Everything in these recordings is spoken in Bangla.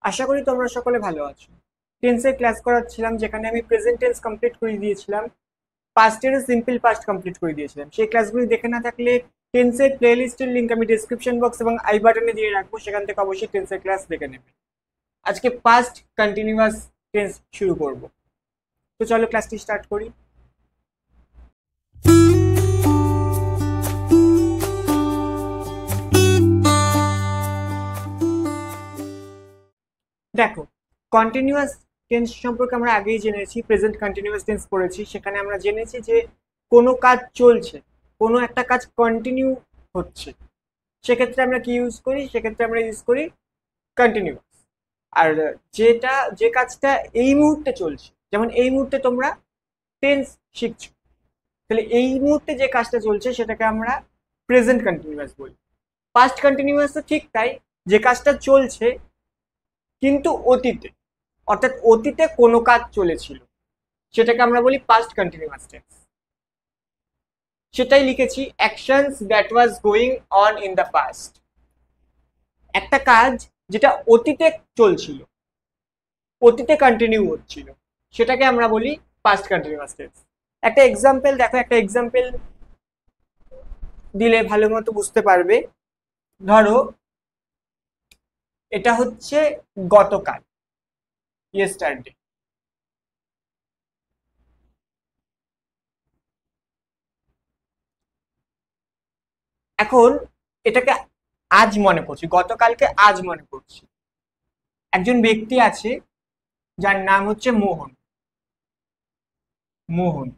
আশা করি তোমরা সকলে ভালো আছো। টেন্সের ক্লাস করাচ্ছিলাম, যেখানে আমি প্রেজেন্ট টেন্স কমপ্লিট করে দিয়েছিলাম, পাস্ট এর সিম্পল পাস্ট কমপ্লিট করে দিয়েছিলাম। সেই ক্লাসগুলি দেখে না থাকলে টেন্সের প্লেলিস্টের লিংক আমি ডেসক্রিপশন বক্স এবং আই বাটনে দিয়ে রাখবো, সেখান থেকে অবশ্যই টেন্সের ক্লাস দেখে নেবে। আজকে পাস্ট কন্টিনিউয়াস টেন্স শুরু করব। তো চলো ক্লাসটি স্টার্ট করি। দেখো, কন্টিনিউয়াস টেন্স সম্পর্কে আমরা আগেই জেনেছি, প্রেজেন্ট কন্টিনিউয়াস টেন্স পড়েছি। সেখানে আমরা জেনেছি যে কোনো কাজ চলছে, কোনো একটা কাজ কন্টিনিউ হচ্ছে, সেক্ষেত্রে আমরা কি ইউজ করি? সেক্ষেত্রে আমরা ইউজ করি কন্টিনিউয়াস। আর যে কাজটা এই মুহূর্তে চলছে, যেমন এই মুহূর্তে তোমরা টেন্স শিখছো, তাহলে এই মুহূর্তে যে কাজটা চলছে সেটাকে আমরা প্রেজেন্ট কন্টিনিউয়াস বলি। পাস্ট কন্টিনিউয়াস তো ঠিক তাই, যে কাজটা চলছে কিন্তু অতীতে, অর্থাৎ অতীতে কোনো কাজ চলেছিল, সেটাকে আমরা বলি পাস্ট কন্টিনিউয়াস টেন্স। সেটাই লিখেছি, actions that was going on in the past. একটা কাজ যেটা অতীতে চলছিল, অতীতে কন্টিনিউ হচ্ছিল, সেটাকে আমরা বলি পাস্ট কন্টিনিউয়াস টেন্স। একটা এক্সাম্পল দেখো, একটা এক্সাম্পল দিলে ভালো মতো বুঝতে পারবে। ধরো, এটা হচ্ছে গতকাল, ইয়েস্টারডে। এখন এটাকে আজ মনে করছি, গতকালকে আজ মনে করছি। একজন ব্যক্তি আছে যার নাম হচ্ছে মোহন। মোহন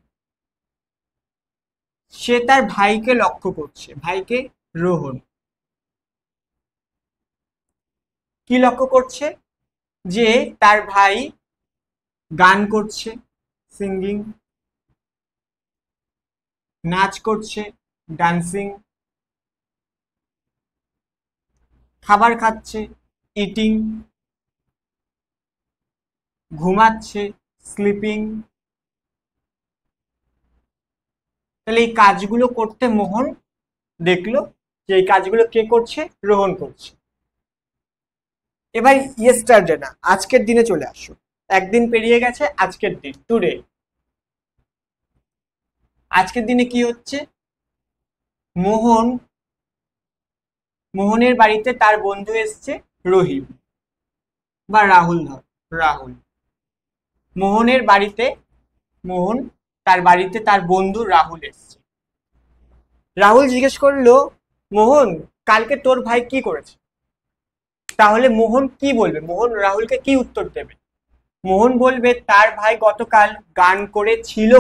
সে তার ভাইকে লক্ষ্য করছে, ভাইকে, রোহন। কি লক্ষ্য করছে? যে তার ভাই গান করছে, সিঙ্গিং, নাচ করছে, ডান্সিং, খাবার খাচ্ছে, ইটিং, ঘুমাচ্ছে, স্লিপিং। তাহলে এই কাজগুলো করতে মোহন দেখলো যে এই কাজগুলো কে করছে? রোহন করছে। এবার ইয়েস্টারডে না, আজকের দিনে চলে আসো। একদিন পেরিয়ে গেছে, আজকের দিন, টুডে। আজকের দিনে কি হচ্ছে? মোহন, মোহনের বাড়িতে তার বন্ধু এসছে, রহিম বা রাহুল। ধর, রাহুল। মোহনের বাড়িতে, মোহন তার বাড়িতে তার বন্ধু রাহুল এসছে। রাহুল জিজ্ঞেস করলো, মোহন, কালকে তোর ভাই কি করেছে? তাহলে মোহন কি বলবে? মোহন রাহুলকে কি উত্তর দেবে? মোহন বলবে তার ভাই গতকাল গান করেছিল,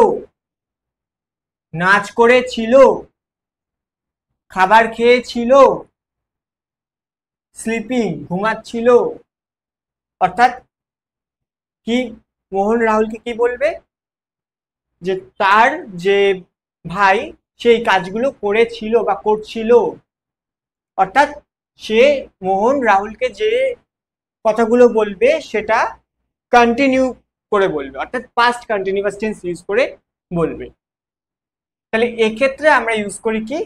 নাচ করেছিল, খাবার খেয়েছিল, স্লিপিং, ঘুমাচ্ছিল। অর্থাৎ কি, মোহন রাহুলকে কি বলবে? যে তার যে ভাই সেই কাজগুলো করেছিল বা করছিল। অর্থাৎ সে, মোহন রাহুলকে যে কথাগুলো বলবে সেটা কন্টিনিউ করে বলবে, অর্থাৎ পাস্ট কন্টিনিউয়াস টেন্স ইউজ করে বলবে। তাহলে এক্ষেত্রে আমরা ইউজ করি কি?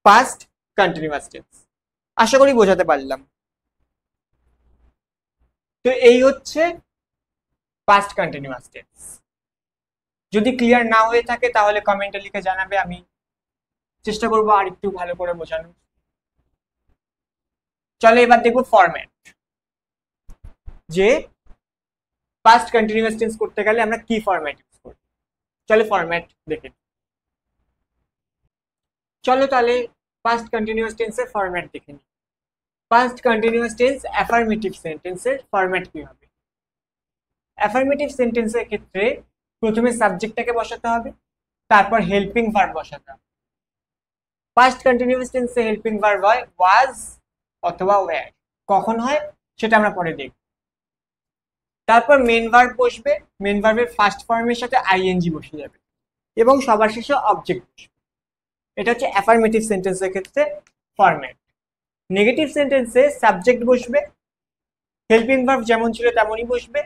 Past continuous tense. আশা করি বোঝাতে পারলাম। তো এই হচ্ছে পাস্ট কন্টিনিউয়াস টেন্স। যদি ক্লিয়ার না হয়ে থাকে তাহলে কমেন্টে লিখে জানাবে, আমি চেষ্টা করবো আর একটু ভালো করে বোঝানোর। চলো এবার দেখবো ফরম্যাট, যে পাস্ট কন্টিনিউয়াস টেন্স করতে গেলে আমরা কি ফরম্যাট ইউজ করি। চলো ফরম্যাট দেখে। চলো তাহলে পাস্ট কন্টিনিউয়াস টেন্সের ফরম্যাট দেখে নিই। পাস্ট কন্টিনিউয়াস টেন্স অ্যাফার্মেটিভ সেন্টেন্সের ফরম্যাট কি হবে? অ্যাফার্মেটিভ সেন্টেন্সের ক্ষেত্রে প্রথমে সাবজেক্টটাকে বসাতে হবে, তারপর হেল্পিং ভার্ব বসাতে হবে। পাস্ট কন্টিনিউয়াস টেন্সে হেল্পিং ভার্ব হয় ওয়াজ অথবা ওয়্যার। কখন হয় সেটা আমরা পরে দেখব। তারপর মেন ভার্ব বসবে, মেন ভার্বের ফার্স্ট ফর্মের সাথে আইএনজি বসে যাবে এবং সবার শেষে অবজেক্ট বসবে। এটা হচ্ছে অ্যাফার্মেটিভ সেন্টেন্সের ক্ষেত্রে ফরম্যাট। নেগেটিভ সেন্টেন্সে সাবজেক্ট বসবে, হেল্পিং ভার্ব যেমন ছিল তেমনই বসবে,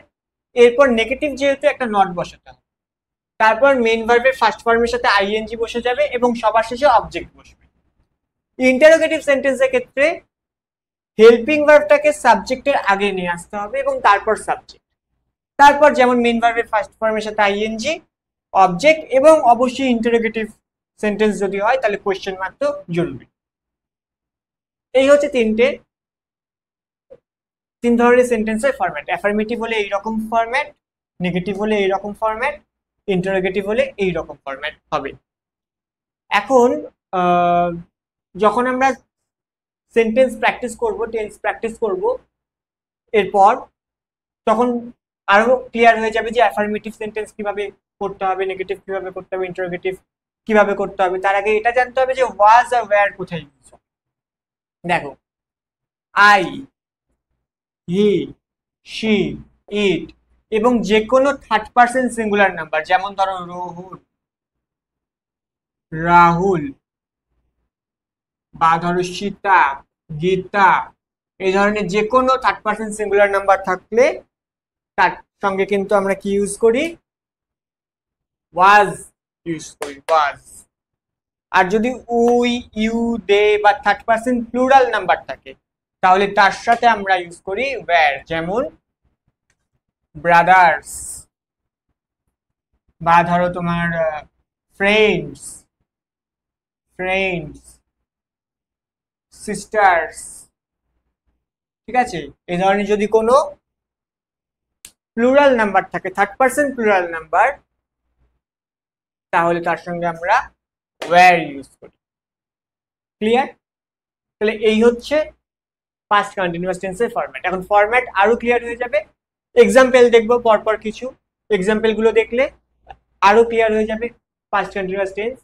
এরপর নেগেটিভ যেহেতু একটা নট বসাতে হবে, তারপর মেন ভার্বের ফার্স্ট ফর্মের সাথে আইএনজি বসে যাবে এবং সবার শেষে অবজেক্ট বসবে। ইন্টারোগেটিভ সেন্টেন্সের ক্ষেত্রে হেল্পিং ভার্বটাকে সাবজেক্টের আগে নিয়ে আসতে হবে এবং তারপর সাবজেক্ট, তারপর যেমন মেইন ভার্বের ফার্স্ট ফর্মের সাথে আইএনজি, অবজেক্ট এবং অবশ্যই ইন্টারোগেটিভ সেন্টেন্স যদি হয় তাহলে কোয়েশ্চেন মার্ক তো জরুরি। এই হচ্ছে তিন ধরনের সেন্টেন্সের ফরম্যাট। অ্যাফার্মেটিভ হলে এইরকম ফরম্যাট, নেগেটিভ হলে এইরকম ফরম্যাট, ইন্টারোগেটিভ হলে এইরকম ফরম্যাট হবে। এখন যখন আমরা সেন্টেন্স প্র্যাকটিস করব, টেন্স প্র্যাকটিস করব, এরপর তখন আরো ক্লিয়ার হয়ে যাবে যে অ্যাফার্মেটিভ সেন্টেন্স কিভাবে করতে হবে, নেগেটিভ কিভাবে করতে হবে, ইন্টারোগেটিভ কিভাবে করতে হবে। তার আগে এটা জানতে হবে যে ওয়াজ আর ওয়্যার কোথায় ইউজ হয়। দেখো, আই, হি, শি, ইট এবং যে কোনো থার্ড পার্সন সিঙ্গুলার নাম্বার, যেমন ধরো রোহুল, রাহুল, বা ধরো সীতা, গীতা, এই ধরনের যে কোনো থার্ড পার্সন সিঙ্গুলার নাম্বার থাকলে তার সঙ্গে কিন্তু আমরা কি ইউজ করি, ওয়াজ ইউজ করি, ওয়াজ। আর যদি উই, ইউ, দে বা থার্ড পার্সন প্লুরাল নাম্বার থাকে তাহলে তার সাথে আমরা ইউজ করি ওয়্যার, যেমন ব্রাদার্স, বা ধরো তোমার ফ্রেন্ডস, ফ্রেন্ডস, সিস্টার্স। ঠিক আছে, এই ধরনের যদি কোনো প্লুরাল নাম্বার থাকে, থার্ড পার্সন প্লুরাল নাম্বার, তাহলে তার সঙ্গে আমরা ওয়্যার ইউজ করি। ক্লিয়ার? তাহলে এই হচ্ছে পাস্ট কন্টিনিউয়াস টেন্সের ফরম্যাট। এখন ফরম্যাট আরো ক্লিয়ার হয়ে যাবে, এক্সাম্পল দেখবো পরপর কিছু, এক্সাম্পল গুলো দেখলে আরো ক্লিয়ার হয়ে যাবে পাস্ট কন্টিনিউয়াস টেন্স,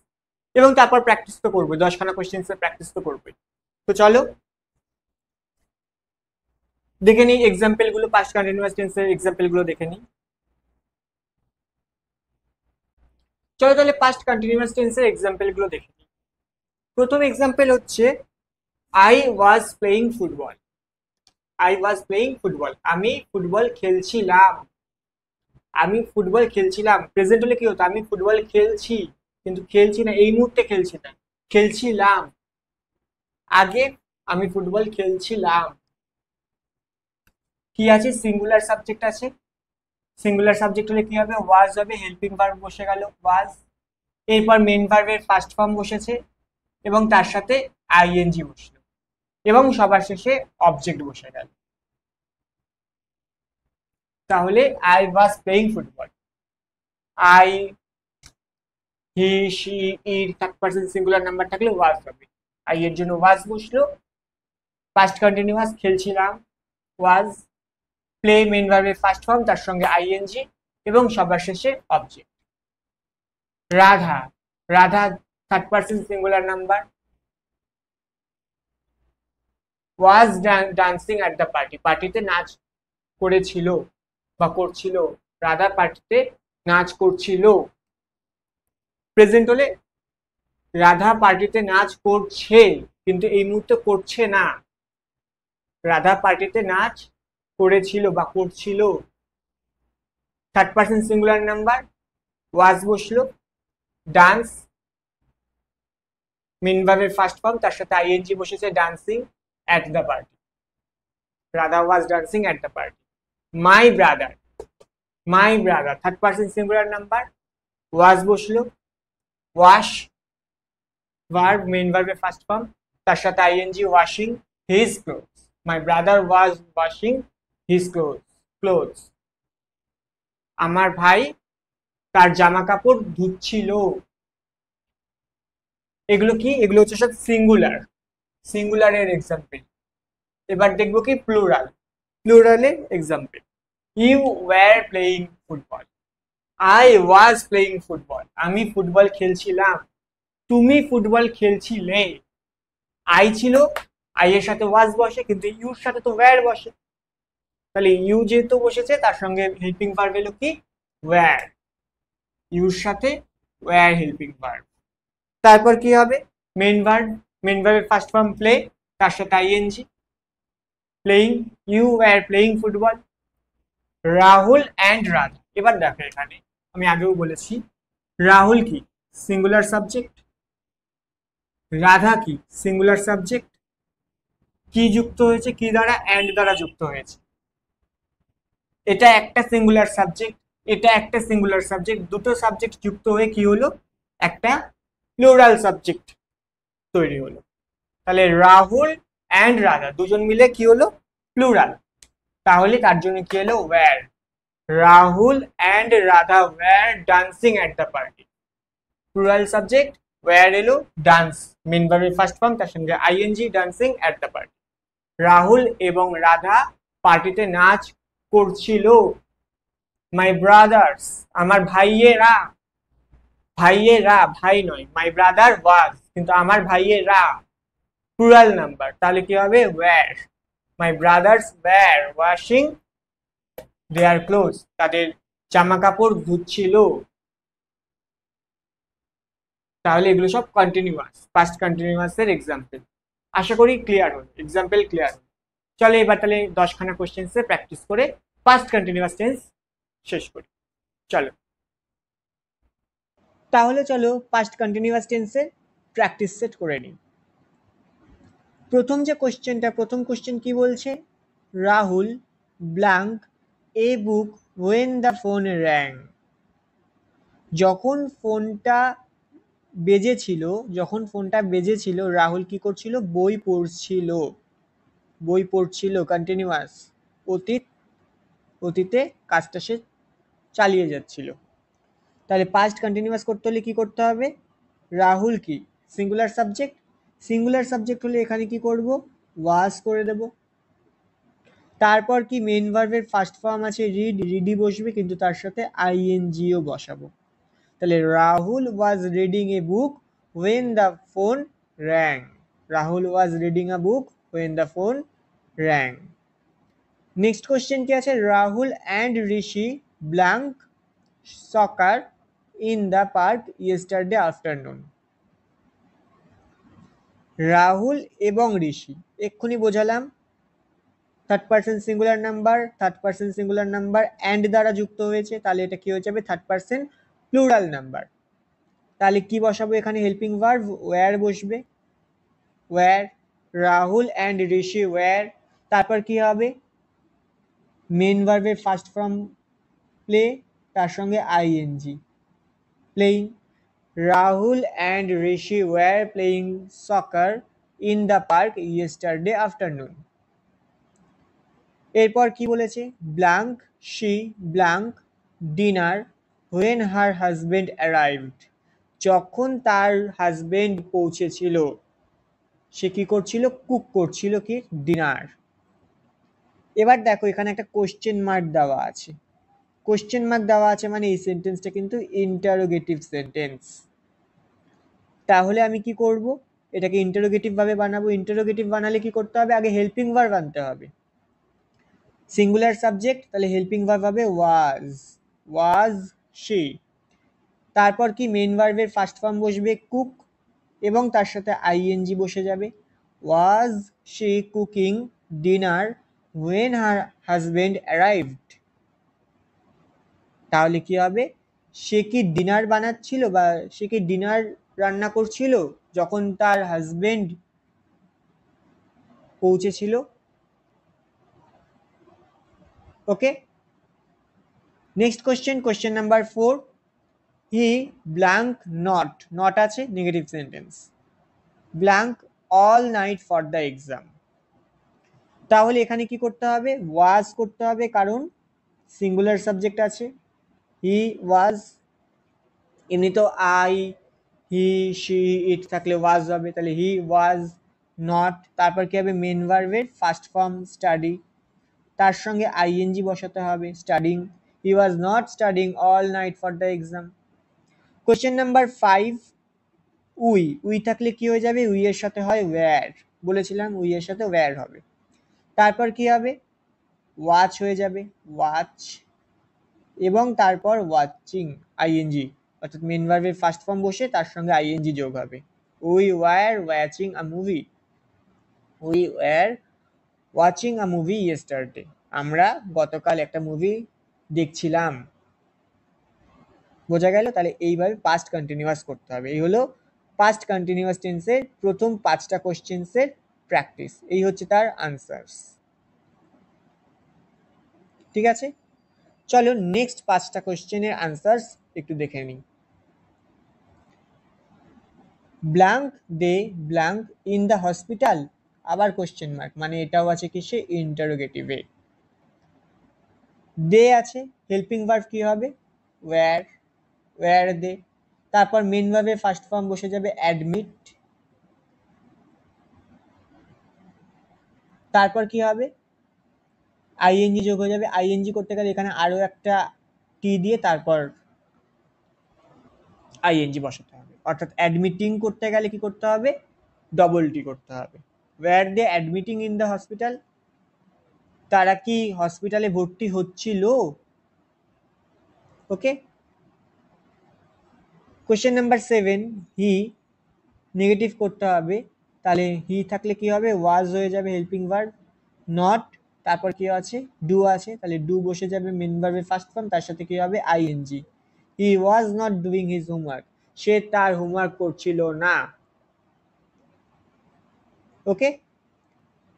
এবং তারপর প্র্যাকটিস তো করবো, 10খানা কোশ্চেন্স এর প্র্যাকটিস তো করবোই। তো চলো দেখে নিই এক্সাম্পল গুলো, পাস্ট কন্টিনিউয়াস টেন্সের এক্সাম্পল গুলো দেখে নিই। চলো তাহলে পাস্ট কন্টিনিউয়াস টেন্সের এক্সাম্পল গুলো দেখে নিই। প্রথম এক্সাম্পল হচ্ছে I was playing football. I was playing football, আমি ফুটবল খেলছিলাম। আমি ফুটবল খেলছিলাম, প্রেজেন্ট হলে কি হতো, আমি ফুটবল খেলছি, কিন্তু খেলছি না, এই মুহূর্তে খেলছি না, খেলছিলাম। আগে আমি ফুটবল খেলছিলাম। কি আছে, সিঙ্গুলার সাবজেক্ট আছে, সিঙ্গুলার সাবজেক্ট হলে কি হবে, ওয়াজ হবে, হেল্পিং ভার্ব বসে গেল ওয়াজ, এরপর মেন ভার্বের ফার্স্ট ফর্ম বসেছে এবং তার সাথে আইএনজি বসলো এবং সবার শেষে অবজেক্ট বসে গেল। তাহলে I was playing football, I, he, she, it third person singular number থাকলে ওয়াজ হবে, আই এর জন্য ওয়াজ বসলো, পাস্ট কন্টিনিউয়াস খেলছিলাম, ওয়াজ, প্লে মেইন ভার্বের ফার্স্ট ফর্ম তার সঙ্গে আইএনজি এবং সবার শেষে object. Radha, Radha third person singular number, was dancing at the party, পার্টিতে নাচ করেছিল বা করছিল, রাধা পার্টিতে নাচ করছিল। প্রেজেন্ট হলে রাধা পার্টিতে নাচ করছে কিন্তু এই মুহূর্তে করছে না, রাধা পার্টিতে নাচ করেছিল বা করছিল। Third person singular number, was বসলো, ডান্স মেন ভার্বের ফার্স্ট ফর্ম তার সাথে আইএনজি বসেছে, dancing at the party, Radha was dancing at the party. My brother, my brother third person singular number, was বসলো, ওয়াশ ভার্ব মেন ভার্বের ফার্স্ট ফর্ম তার সাথে ING, washing his clothes, my brother was washing his clothes, আমার ভাই তার জামা কাপড় ধুচ্ছিল। এগুলো কি, এগুলো হচ্ছে সব সিঙ্গুলার, সিঙ্গুলারের এক্সাম্পল। এবার দেখবো কি প্লুরাল, প্লুরালের example. You were playing football, I was playing football, আমি ফুটবল খেলছিলাম, তুমি ফুটবল খেলছিলে। আই ছিল, আই এর সাথে ওয়াজ বসে কিন্তু ইউর সাথে তো ওয়্যার বসে, তাহলে ইউ যেহেতু বসেছে তার সঙ্গে হেল্পিং ভার্ব এলো কি ওয়্যার, ইউর সাথে ওয়্যার হেল্পিং ভার্ব। তারপর কি হবে, মেন ভার্ব, মেন ভার্বের ফার্স্ট ফর্ম প্লে তার সাথে ING, playing, you were playing football, Rahul and Radha. এবার দেখো এখানে আমি আগেও বলেছি রাহুল কি সিঙ্গুলার সাবজেক্ট, রাধা কি সিঙ্গুলার সাবজেক্ট, কি যুক্ত হয়েছে, কি দ্বারা? অ্যান্ড দ্বারা যুক্ত হয়েছে। এটা একটা সিঙ্গুলার সাবজেক্ট, এটা একটা সিঙ্গুলার সাবজেক্ট, দুটো সাবজেক্ট যুক্ত হয়ে কি হলো? একটা প্লুরাল সাবজেক্ট তৈরি হলো। তাহলে রাহুল অ্যান্ড রাধা দুজন মিলে কি হলো? প্লুরাল। তাহলে তার জন্য কি হলো? Were. Rahul and Radha were dancing at the party. Plural subject, were এলো, ডান্স মেন ভার্বের ফার্স্ট ফর্ম, তার সঙ্গে ING, dancing at the party. Rahul এবং রাধা পার্টিতে নাচ করছিল। মাই ব্রাদার্স, আমার ভাইয়েরা, ভাইয়েরা, ভাই নয়, মাই ব্রাদার ওয়াজ, কিন্তু আমার ভাইয়েরা প্লুরাল নাম্বার, তাহলে কি হবে? Were. My brothers were washing their clothes, তাদের জামা কাপড় ধুচ্ছিল। তাহলে এগুলো সব কন্টিনিউয়াস, পাস্ট কন্টিনিউয়াস এর এক্সাম্পল। আশা করি ক্লিয়ার হল, এক্সাম্পল ক্লিয়ার হল। চলো এবার তাহলে 10খানা কোশ্চেন্স এ প্র্যাকটিস করে পাস্ট কন্টিনিউয়াস টেন্স শেষ করি। চলো তাহলে চলো পাস্ট কন্টিনিউয়াস টেন্সের প্র্যাকটিস সেট করে নিই। প্রথম যে কোশ্চেনটা, প্রথম কোশ্চেন কি বলছে? Rahul blank a book when the phone rang. যখন ফোনটা বেজেছিল, রাহুল কি করছিল? বই পড়ছিল। কন্টিনিউয়াস, অতীতে কাজটা সে চালিয়ে যাচ্ছিল। তাহলে পাস্ট কন্টিনিউয়াস করতে হলে কি করতে হবে? রাহুল কি সিঙ্গুলার সাবজেক্ট হলে এখানে কি করব? ওয়াজ করে দেব। তারপর কি মেন ভার্বের ফার্স্ট ফর্ম আছে রিডি বসবে, কিন্তু তার সাথে আইএনজিও বসাবো। তাহলে Rahul was reading a book when the phone rang. Rahul was reading a book when the phone rang. Next question কি আছে? Rahul and Rishi blank soccer in the park yesterday afternoon. Rahul এবং ঋষি, এক্ষুনি বোঝালাম, third person singular number and দ্বারা যুক্ত হয়েছে, তাহলে এটা কি হয়ে যাবে? Third person plural number. তাহলে কি বসাবো এখানে? হেল্পিং ভার্ব ওয়্যার বসবে। Were, Rahul and Rishi wire. তারপর কি হবে? মেন ভার্বের ফার্স্ট ফর্ম প্লে, তার সঙ্গে ING, playing. Rahul and Rishi were playing soccer in the park yesterday afternoon. এরপর কি বলেছে? Blank she blank dinner when her husband arrived. যখন তার হাজবেন্ড পৌঁছেছিল, সে কি করছিল? কুক করছিল কি? ডিনার। এবার দেখো এখানে একটা কোশ্চেন মার্ক দেওয়া আছে। মানে এই সেন্টেন্সটা কিন্তু ইন্টারোগেটিভ সেন্টেন্স। তাহলে আমি কি করব? এটাকে ইন্টারোগেটিভ ভাবে বানাবো। ইন্টারোগেটিভ বানালে কি করতে হবে? আগে হেল্পিং ভার্ব আনতে হবে। সিঙ্গুলার সাবজেক্ট, তাহলে হেল্পিং ভার্ব হবে ওয়াজ শি। তারপর কি মেন ভার্বের ফার্স্ট ফর্ম বসবে কুক, এবং তার সাথে আইএনজি বসে যাবে। Was she cooking dinner when her husband arrived. তাহলে কি হবে? সে কি ডিনার বানাচ্ছিল, বা সে কি ডিনার রান্না করছিল যখন তার হাজবেন্ড পৌঁছেছিল। Okay, next question number 4। He blank not আছে, negative sentence. Blank all night for the exam. তাহলে এখানে কি করতে হবে? ওয়াজ করতে হবে, কারণ সিঙ্গুলার সাবজেক্ট আছে। হি ওয়াজ, এমনি তো আই, হি, শি, ইট থাকলে ওয়াজ হবে, তাহলে হি ওয়াজ নট। তারপর কি হবে? মেন ভার্বের ফার্স্ট ফর্ম স্টাডি, তার সঙ্গে আইএনজি বসাতে হবে, studying. He was not studying all night for the exam. Question number 5। We থাকলে কি হয়ে যাবে? উই এর সাথে হয় ওয়্যার, বলেছিলাম উই এর সাথে ওয়্যার হবে। তারপর কি হবে? ওয়াচ হয়ে যাবে, ওয়াচ, এবং তারপর ওয়াচিং, আইএনজি, অর্থাৎ মেন ভার্বের ফার্স্ট ফর্ম বসে তার সঙ্গে আইএনজি যোগ হবে। We were watching a movie. We were watching a movie yesterday. আমরা গতকাল একটা মুভি দেখছিলাম। বোঝা গেল? তাহলে এইভাবে পাস্ট কন্টিনিউয়াস করতে হবে। এই হলো পাস্ট কন্টিনিউয়াস টেন্সের প্রথম 5টা কোশ্চেন্সের প্র্যাকটিস। এই হচ্ছে তার আনসার্স। ঠিক আছে, চলো নেক্সট 5টা কোশ্চেনের আনসার্স একটু দেখে নিই। Blank they blank in the hospital, আবার কোশ্চেন মার্ক, মানে এটাও আছে কিসে, ইন্টারোগেটিভে। দে আছে, হেল্পিং ভার্ব কি হবে, ওয়্যার, ওয়্যার দে। তারপর মেন ভার্বের ফার্স্ট ফর্ম বসে যাবে অ্যাডমিট। তারপর কি হবে, আইএনজি যোগ হয়ে যাবে। আইএনজি করতে গেলে এখানে আরো একটা টি দিয়ে তারপর আইএনজি বসাতে হবে, অর্থাৎ অ্যাডমিটিং করতে গেলে কি করতে হবে, ডবল টি করতে হবে। Were they admitting in the hospital, তারা কি হসপিটালে ভর্তি হচ্ছিল। Okay, question number 7, he negative করতে হবে, তাহলে হি থাকলে কি হবে, ওয়াজ হয়ে যাবে হেল্পিং ভার্ব। নট, তারপর কি আছে, ডু আছে, তাহলে ডু বসে যাবে মেন ভার্বের ফার্স্ট ফর্ম, তার সাথে কি হবে, ING. He was not doing his homework, সে তার হোমওয়ার্ক করছিল না। ওকে,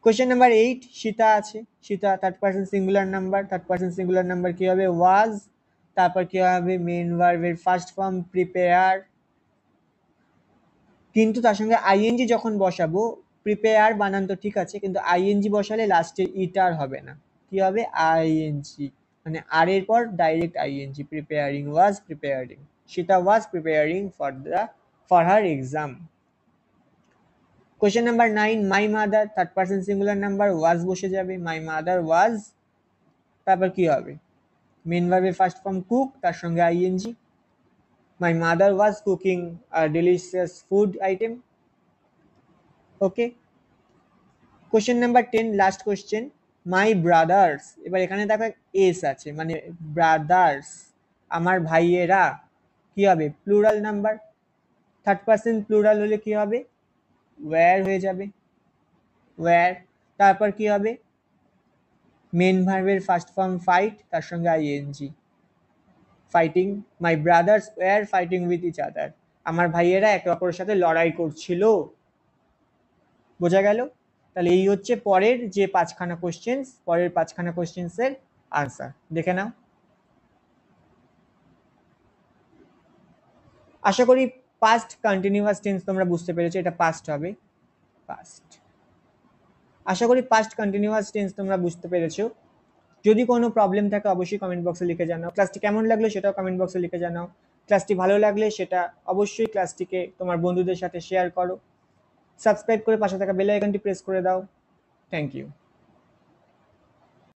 কোশ্চেন নাম্বার 8, সীতা আছে, Sita third person singular number, third person singular number কি হবে, ওয়াজ, তারপর কি হবে, মেন ভার্বের ফার্স্ট ফর্ম প্রিপেয়ার, কিন্তু তার সঙ্গে আইএনজি যখন বসাবো, প্রিপেয়ার বানান তো ঠিক আছে, কিন্তু আইএনজি বসালে লাস্টে ইটার হবে না, কি হবে, আইএনজি, মানে আর এর পর direct ING. Preparing, was preparing, Sita was preparing for her exam. Question number 9, my mother, third person singular number, was বসে যাবে, মাই মাদার ওয়াজ, তারপর কি হবে, মেন ভার্বের ফার্স্ট ফর্ম কুক, তার সঙ্গে ING. My mother was cooking a delicious food item. Okay, question number 10, last question, my brothers, এবার এখানে দেখো এস আছে, মানে ব্রাদার্স, আমার ভাইয়েরা, কি হবে, plural number, third person plural হলে কি হবে, ওয়্যার হয়ে যাবে, ওয়্যার। তারপর কি হবে, মেন ভার্বের ফার্স্ট ফর্ম ফাইট, তার সঙ্গে ING, fighting, my brothers were fighting with each other, আমার ভাইয়েরা একে অপরের সাথে লড়াই করছিল। বোঝা গেল? তাহলে এই হচ্ছে পরের যে 5খানা কোশ্চেন, পরের 5খানা কোশ্চেন্সের আনসার, দেখে নাও। আশা করি পাস্ট কন্টিনিউয়াস টেন্স তোমরা বুঝতে পেরেছো, এটা পাস্ট হবে, পাস্ট। আশা করি পাস্ট কন্টিনিউয়াস টেন্স তোমরা বুঝতে পেরেছো। যদি কোনো প্রবলেম থাকে অবশ্যই কমেন্ট বক্সে লিখে জানাও। ক্লাসটি কেমন লাগলো সেটাও কমেন্ট বক্সে লিখে জানাও। ক্লাসটি ভালো লাগলে সেটা অবশ্যই ক্লাসটিকে তোমার বন্ধুদের সাথে শেয়ার করো। সাবস্ক্রাইব করে পাশে থাকা বেল আইকনটি প্রেস করে দাও। Thank you.